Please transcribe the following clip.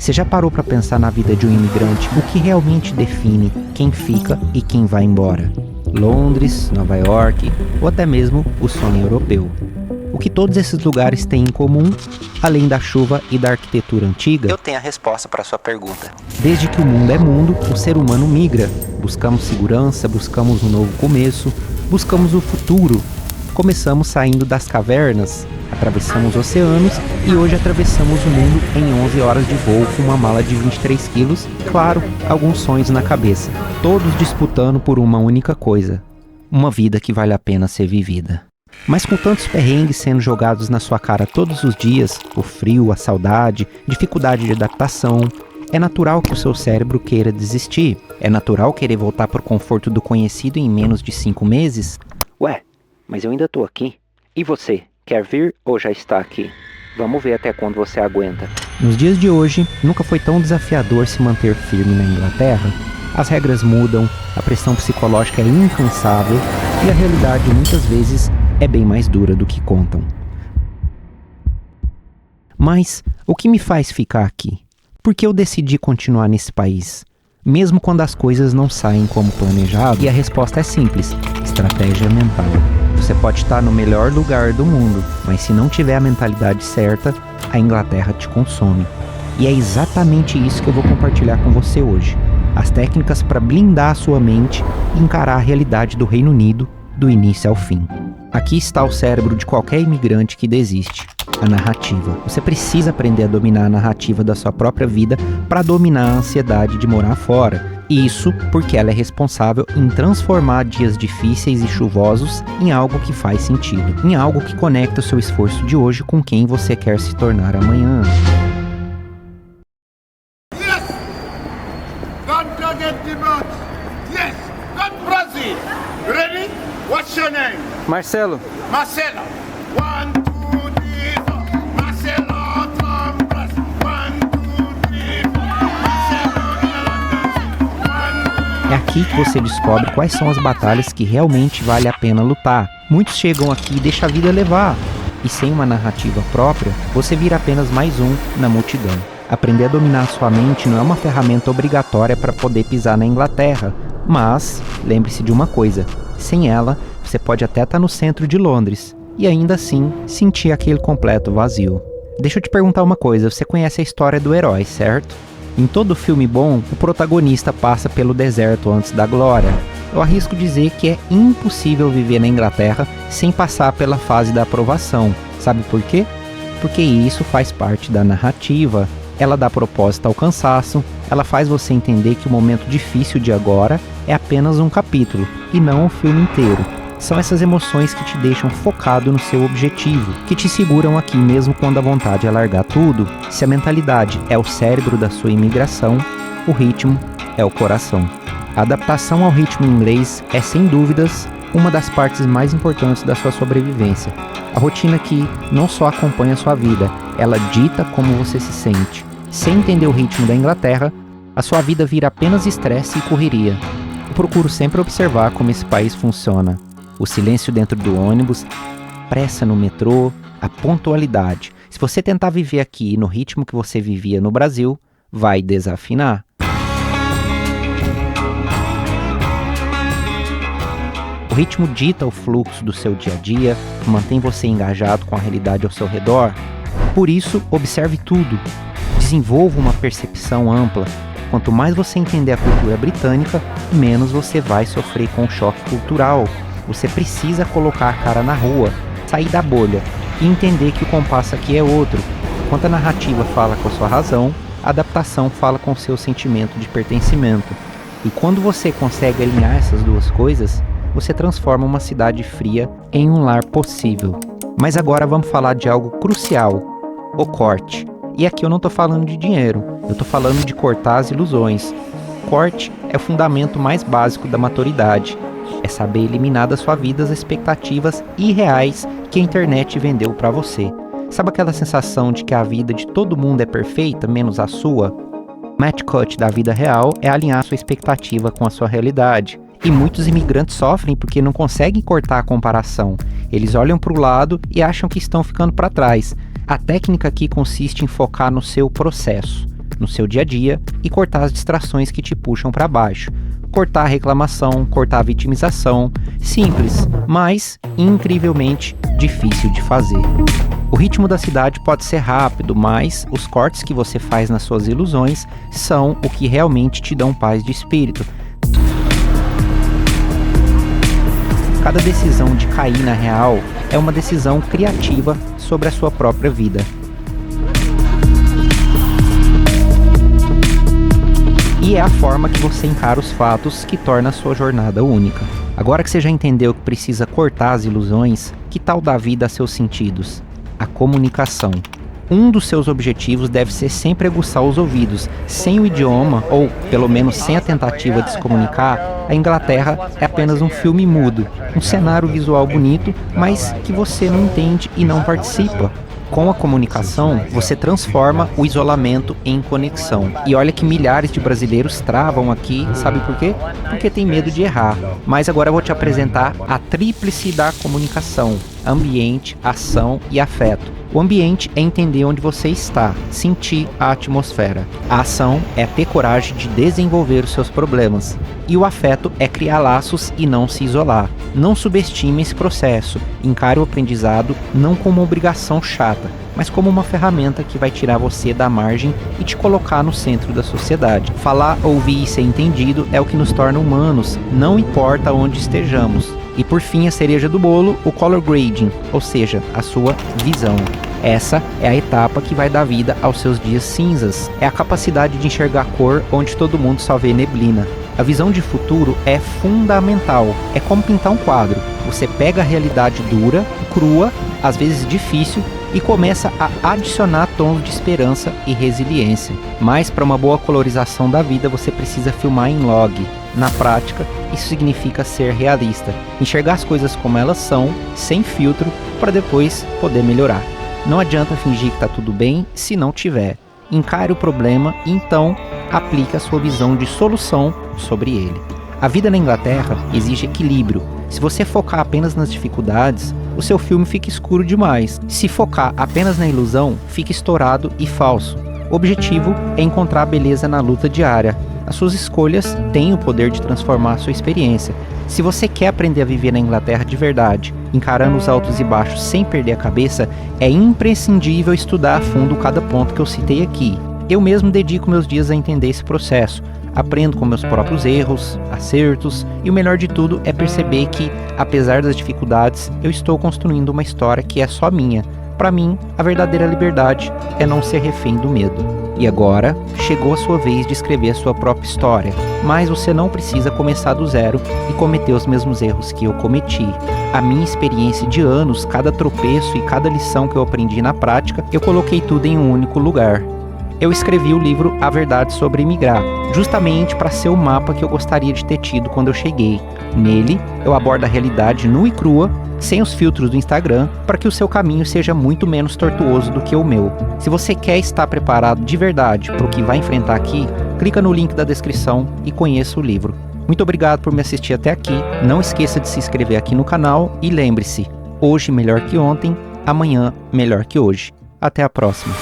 Você já parou para pensar na vida de um imigrante, o que realmente define quem fica e quem vai embora? Londres, Nova York ou até mesmo o sonho europeu. O que todos esses lugares têm em comum, além da chuva e da arquitetura antiga? Eu tenho a resposta para a sua pergunta. Desde que o mundo é mundo, o ser humano migra. Buscamos segurança, buscamos um novo começo, buscamos o futuro. Começamos saindo das cavernas, atravessamos oceanos e hoje atravessamos o mundo em 11 horas de voo com uma mala de 23 quilos, claro, alguns sonhos na cabeça. Todos disputando por uma única coisa, uma vida que vale a pena ser vivida. Mas com tantos perrengues sendo jogados na sua cara todos os dias, o frio, a saudade, dificuldade de adaptação, é natural que o seu cérebro queira desistir. É natural querer voltar para o conforto do conhecido em menos de 5 meses. Ué, mas eu ainda tô aqui. E você, quer vir ou já está aqui? Vamos ver até quando você aguenta. Nos dias de hoje, nunca foi tão desafiador se manter firme na Inglaterra. As regras mudam, a pressão psicológica é incansável e a realidade muitas vezes é bem mais dura do que contam. Mas o que me faz ficar aqui? Por que eu decidi continuar nesse país? Mesmo quando as coisas não saem como planejado? E a resposta é simples: estratégia mental. Você pode estar no melhor lugar do mundo, mas se não tiver a mentalidade certa, a Inglaterra te consome. E é exatamente isso que eu vou compartilhar com você hoje. As técnicas para blindar a sua mente e encarar a realidade do Reino Unido do início ao fim. Aqui está o cérebro de qualquer imigrante que desiste. A narrativa. Você precisa aprender a dominar a narrativa da sua própria vida para dominar a ansiedade de morar fora. Isso porque ela é responsável em transformar dias difíceis e chuvosos em algo que faz sentido, em algo que conecta o seu esforço de hoje com quem você quer se tornar amanhã. Yes! Don't forget the boat! Yes! Don't Brazil! Ready? What's your name? Marcelo. Marcelo! 1, 2, 3, 4. Marcelo from Brazil. 1, 2, 3, 4. Marcelo. É aqui que você descobre quais são as batalhas que realmente vale a pena lutar. Muitos chegam aqui e deixam a vida levar. E sem uma narrativa própria, você vira apenas mais um na multidão. Aprender a dominar sua mente não é uma ferramenta obrigatória para poder pisar na Inglaterra. Mas, lembre-se de uma coisa, sem ela, você pode até estar no centro de Londres e ainda assim sentir aquele completo vazio. Deixa eu te perguntar uma coisa, você conhece a história do herói, certo? Em todo filme bom, o protagonista passa pelo deserto antes da glória. Eu arrisco dizer que é impossível viver na Inglaterra sem passar pela fase da aprovação. Sabe por quê? Porque isso faz parte da narrativa. Ela dá propósito ao cansaço, ela faz você entender que o momento difícil de agora é apenas um capítulo, e não o filme inteiro. São essas emoções que te deixam focado no seu objetivo, que te seguram aqui mesmo quando a vontade é largar tudo. Se a mentalidade é o cérebro da sua imigração, o ritmo é o coração. A adaptação ao ritmo inglês é, sem dúvidas, uma das partes mais importantes da sua sobrevivência. A rotina aqui não só acompanha a sua vida, ela dita como você se sente. Sem entender o ritmo da Inglaterra, a sua vida vira apenas estresse e correria. Eu procuro sempre observar como esse país funciona. O silêncio dentro do ônibus, pressa no metrô, a pontualidade. Se você tentar viver aqui no ritmo que você vivia no Brasil, vai desafinar. O ritmo dita o fluxo do seu dia a dia, mantém você engajado com a realidade ao seu redor. Por isso, observe tudo. Desenvolva uma percepção ampla. Quanto mais você entender a cultura britânica, menos você vai sofrer com o choque cultural. Você precisa colocar a cara na rua, sair da bolha e entender que o compasso aqui é outro. Enquanto a narrativa fala com a sua razão, a adaptação fala com o seu sentimento de pertencimento. E quando você consegue alinhar essas duas coisas, você transforma uma cidade fria em um lar possível. Mas agora vamos falar de algo crucial, o corte. E aqui eu não estou falando de dinheiro, eu estou falando de cortar as ilusões. Corte é o fundamento mais básico da maturidade. É saber eliminar da sua vida as expectativas irreais que a internet vendeu para você. Sabe aquela sensação de que a vida de todo mundo é perfeita, menos a sua? O match cut da vida real é alinhar sua expectativa com a sua realidade. E muitos imigrantes sofrem porque não conseguem cortar a comparação. Eles olham para o lado e acham que estão ficando para trás. A técnica aqui consiste em focar no seu processo. no seu dia a dia e cortar as distrações que te puxam para baixo. Cortar a reclamação, cortar a vitimização. Simples, mas incrivelmente difícil de fazer. O ritmo da cidade pode ser rápido, mas os cortes que você faz nas suas ilusões são o que realmente te dão paz de espírito. Cada decisão de cair na real é uma decisão criativa sobre a sua própria vida. E é a forma que você encara os fatos que torna a sua jornada única. Agora que você já entendeu que precisa cortar as ilusões, que tal dar vida a seus sentidos? A comunicação. Um dos seus objetivos deve ser sempre aguçar os ouvidos. Sem o idioma, ou pelo menos sem a tentativa de se comunicar, a Inglaterra é apenas um filme mudo, um cenário visual bonito, mas que você não entende e não participa. Com a comunicação, você transforma o isolamento em conexão. E olha que milhares de brasileiros travam aqui, sabe por quê? Porque tem medo de errar. Mas agora eu vou te apresentar a tríplice da comunicação: ambiente, ação e afeto. O ambiente é entender onde você está, sentir a atmosfera. A ação é ter coragem de desenvolver os seus problemas. E o afeto é criar laços e não se isolar. Não subestime esse processo. Encare o aprendizado não como uma obrigação chata, mas como uma ferramenta que vai tirar você da margem e te colocar no centro da sociedade. Falar, ouvir e ser entendido é o que nos torna humanos, não importa onde estejamos. E por fim, a cereja do bolo, o color grading, ou seja, a sua visão. Essa é a etapa que vai dar vida aos seus dias cinzas. É a capacidade de enxergar cor onde todo mundo só vê neblina. A visão de futuro é fundamental. É como pintar um quadro. Você pega a realidade dura, crua, às vezes difícil, e começa a adicionar tons de esperança e resiliência. Mas para uma boa colorização da vida, você precisa filmar em log. Na prática, isso significa ser realista, enxergar as coisas como elas são, sem filtro, para depois poder melhorar. Não adianta fingir que está tudo bem se não tiver. Encare o problema e então aplique a sua visão de solução sobre ele. A vida na Inglaterra exige equilíbrio. Se você focar apenas nas dificuldades, o seu filme fica escuro demais. Se focar apenas na ilusão, fica estourado e falso. O objetivo é encontrar a beleza na luta diária. As suas escolhas têm o poder de transformar a sua experiência. Se você quer aprender a viver na Inglaterra de verdade, encarando os altos e baixos sem perder a cabeça, é imprescindível estudar a fundo cada ponto que eu citei aqui. Eu mesmo dedico meus dias a entender esse processo. Aprendo com meus próprios erros, acertos, e o melhor de tudo é perceber que, apesar das dificuldades, eu estou construindo uma história que é só minha. Para mim, a verdadeira liberdade é não ser refém do medo. E agora, chegou a sua vez de escrever a sua própria história, mas você não precisa começar do zero e cometer os mesmos erros que eu cometi. A minha experiência de anos, cada tropeço e cada lição que eu aprendi na prática, eu coloquei tudo em um único lugar. Eu escrevi o livro A Verdade sobre Imigrar, justamente para ser o mapa que eu gostaria de ter tido quando eu cheguei. Nele, eu abordo a realidade nua e crua, sem os filtros do Instagram, para que o seu caminho seja muito menos tortuoso do que o meu. Se você quer estar preparado de verdade para o que vai enfrentar aqui, clica no link da descrição e conheça o livro. Muito obrigado por me assistir até aqui, não esqueça de se inscrever aqui no canal e lembre-se, hoje melhor que ontem, amanhã melhor que hoje. Até a próxima.